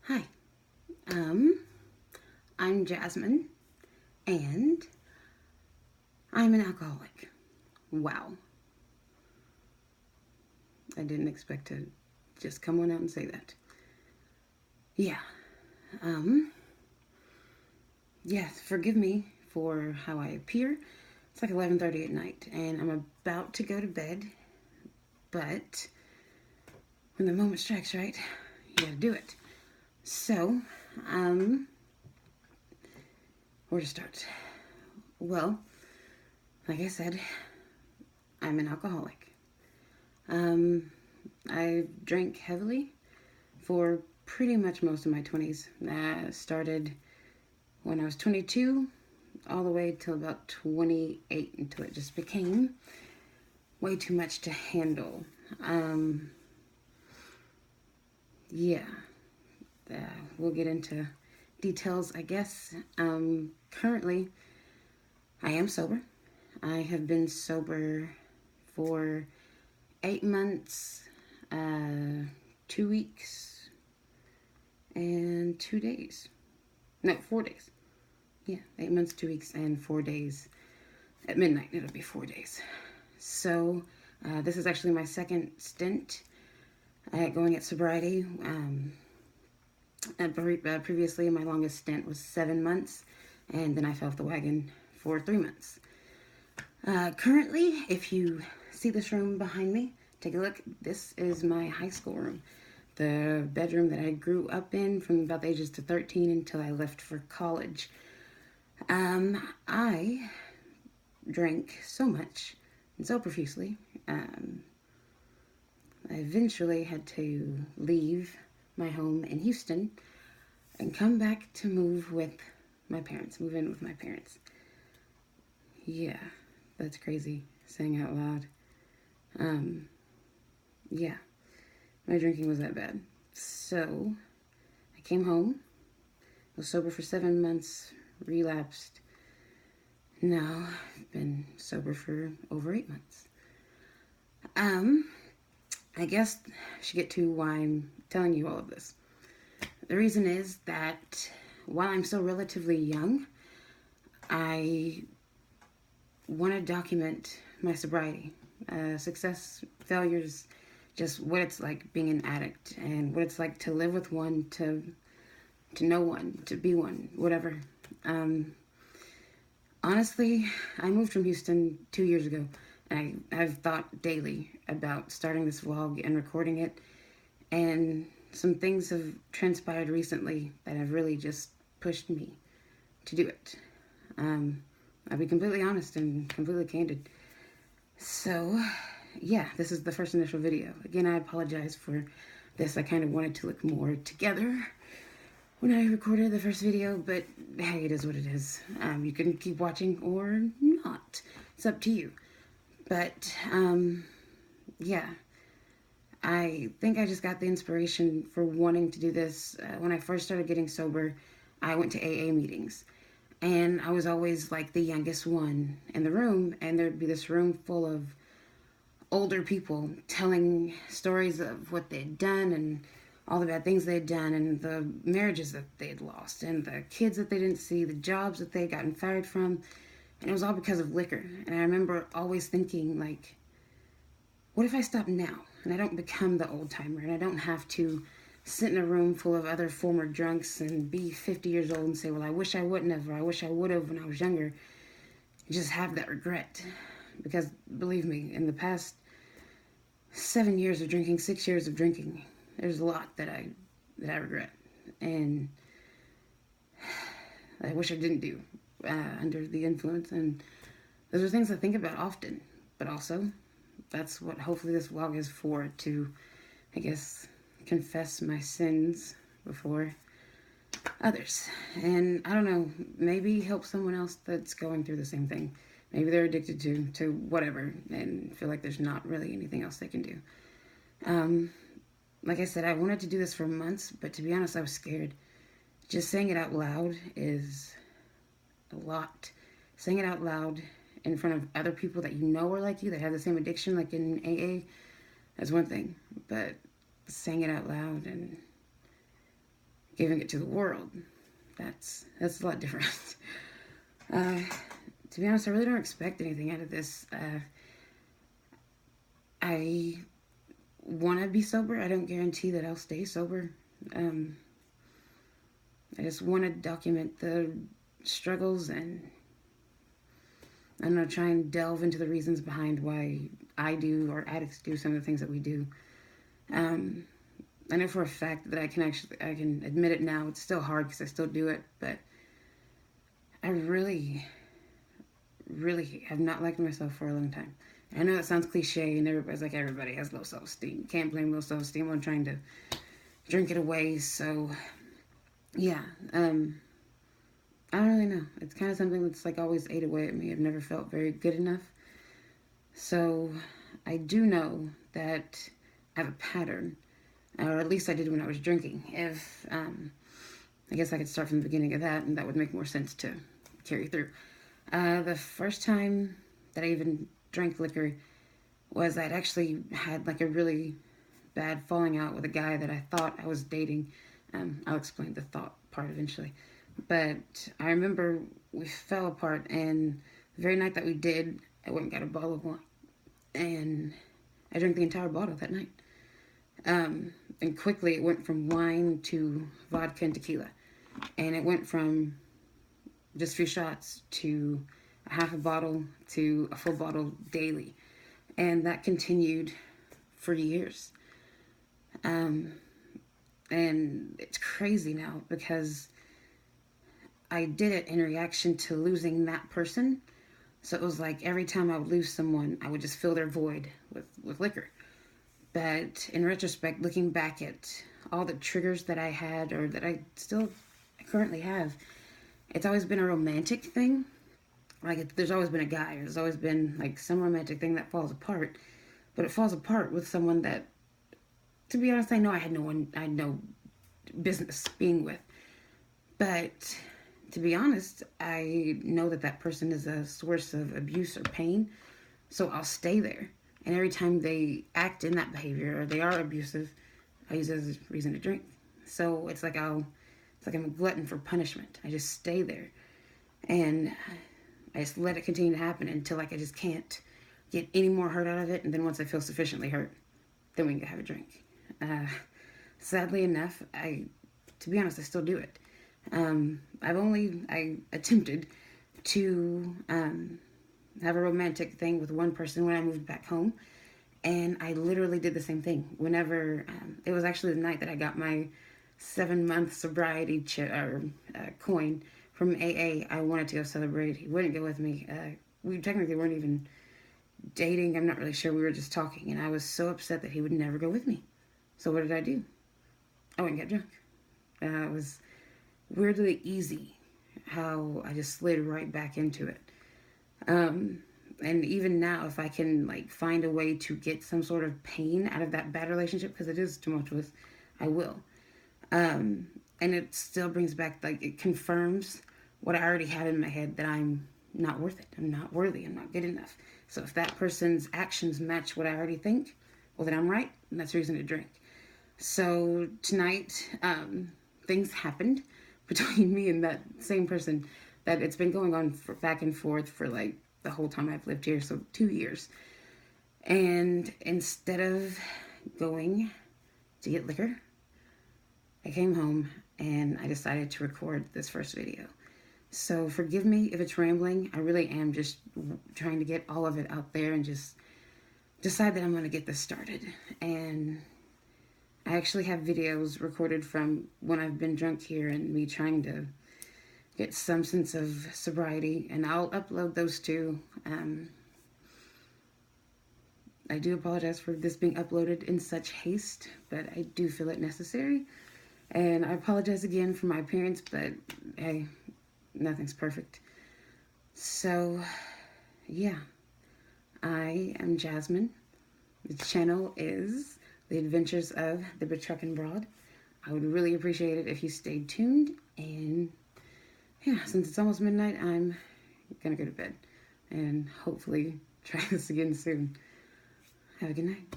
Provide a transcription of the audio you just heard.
Hi, um, I'm Jasmine, and I'm an alcoholic. Wow, I didn't expect to just come on out and say that. Yeah, um, forgive me for how I appear. It's like 11:30 at night, and I'm about to go to bed, but when the moment strikes, right, you gotta do it. So, um, where to start? Well, like I said, I'm an alcoholic. Um, I drank heavily for pretty much most of my 20s. Started when I was 22 all the way till about 28 until it just became way too much to handle. Um, yeah, uh, we'll get into details, I guess. Currently, I am sober. I have been sober for 8 months, 2 weeks, and 2 days. No, 4 days. Yeah, 8 months, 2 weeks, and 4 days. At midnight, it'll be 4 days. So, this is actually my second stint at going at sobriety. Previously, my longest stint was 7 months, and then I fell off the wagon for 3 months. Currently, if you see this room behind me, take a look. This is my high school room, the bedroom that I grew up in from about the ages to 13 until I left for college. I drank so much and so profusely. I eventually had to leave my home in Houston and come back to move in with my parents. Yeah, that's crazy saying out loud. Um, yeah, my drinking was that bad. So I came home, was sober for 7 months, relapsed. Now I've been sober for over 8 months. Um, I guess I should get to why I'm telling you all of this. The reason is that while I'm still relatively young, I want to document my sobriety, success, failures, just what it's like being an addict and what it's like to live with one, to know one, to be one, whatever. Um, Honestly, I moved from Houston 2 years ago, and I've thought daily about starting this vlog and recording it. And some things have transpired recently that have really just pushed me to do it. Um, I'll be completely honest and completely candid. So, yeah, this is the first initial video. Again, I apologize for this. I kind of wanted to look more together when I recorded the first video, but hey, it is what it is. You can keep watching or not. It's up to you. But, yeah, I think I just got the inspiration for wanting to do this. When I first started getting sober, I went to AA meetings. And I was always like the youngest one in the room, and there'd be this room full of older people telling stories of what they'd done and all the bad things they'd done and the marriages that they'd lost and the kids that they didn't see, the jobs that they'd gotten fired from. And it was all because of liquor. And I remember always thinking, like, what if I stop now and I don't become the old timer and I don't have to sit in a room full of other former drunks and be 50 years old and say, well, I wish I wouldn't have, or I wish I would have when I was younger. Just have that regret. Because believe me, in the past 7 years of drinking, 6 years of drinking, there's a lot that I regret. And I wish I didn't do under the influence. And those are things I think about often. But also, that's what hopefully this vlog is for, to, I guess, confess my sins before others. And I don't know, maybe help someone else that's going through the same thing. Maybe they're addicted to whatever and feel like there's not really anything else they can do. Like I said, I wanted to do this for months, but to be honest, I was scared. Just saying it out loud is a lot. Saying it out loud in front of other people that you know are like you, that have the same addiction, like in AA, that's one thing. But saying it out loud and giving it to the world. That's a lot different. To be honest, I really don't expect anything out of this. I want to be sober. I don't guarantee that I'll stay sober. I just want to document the struggles and, I don't know, try and delve into the reasons behind why I do or addicts do some of the things that we do. I know for a fact that I can admit it now. It's still hard because I still do it, but I really, really have not liked myself for a long time. I know that sounds cliche, and everybody's like, everybody has low self-esteem. Can't blame low self-esteem on trying to drink it away. So, yeah, I don't really know. It's kind of something that's like always ate away at me. I've never felt very good enough. So, I do know that I have a pattern, or at least I did when I was drinking. If, I guess I could start from the beginning of that, and that would make more sense to carry through. The first time that I even drank liquor was I'd actually had like a really bad falling out with a guy that I thought I was dating. I'll explain the thought part eventually. But I remember we fell apart, and the very night that we did, I went and got a bottle of wine. And I drank the entire bottle that night. And quickly it went from wine to vodka and tequila. And it went from just a few shots to a half a bottle to a full bottle daily. And that continued for years. And it's crazy now because I did it in reaction to losing that person. So it was like every time I would lose someone, I would just fill their void with liquor. But in retrospect, looking back at all the triggers that I had, or that I still currently have, it's always been a romantic thing. Like, there's always been a guy, or there's always been like some romantic thing that falls apart. But it falls apart with someone that, to be honest, I know I had no business being with. But to be honest, I know that that person is a source of abuse or pain, so I'll stay there. And every time they act in that behavior or they are abusive, I use it as a reason to drink. So it's like I'm a glutton for punishment. I just stay there, and I just let it continue to happen until like I just can't get any more hurt out of it. And then once I feel sufficiently hurt, then we can go have a drink. Sadly enough, to be honest, I still do it. I attempted to have a romantic thing with one person when I moved back home, and I literally did the same thing. Whenever it was actually the night that I got my 7-month sobriety coin from AA, I wanted to go celebrate. He wouldn't go with me. We technically weren't even dating. I'm not really sure. We were just talking, and I was so upset that he would never go with me. So what did I do? I went and got drunk. It was weirdly easy how I just slid right back into it. And even now, if I can like find a way to get some sort of pain out of that bad relationship, because it is tumultuous, I will. And it still brings back, like, it confirms what I already have in my head, that I'm not worth it. I'm not worthy. I'm not good enough. So if that person's actions match what I already think, well, then I'm right, and that's reason to drink. So tonight, things happened between me and that same person that it's been going on back and forth for like the whole time I've lived here, so 2 years. And instead of going to get liquor, I came home and I decided to record this first video. So forgive me if it's rambling. I really am just trying to get all of it out there and just decide that I'm going to get this started. And I actually have videos recorded from when I've been drunk here and me trying to get some sense of sobriety, and I'll upload those too. I do apologize for this being uploaded in such haste, but I do feel it necessary. And I apologize again for my appearance, but hey, nothing's perfect. So, yeah, I am Jasmine. The channel is The Adventures of the Betruckin Broad. I would really appreciate it if you stayed tuned, and yeah, since it's almost midnight, I'm gonna go to bed and hopefully try this again soon. Have a good night.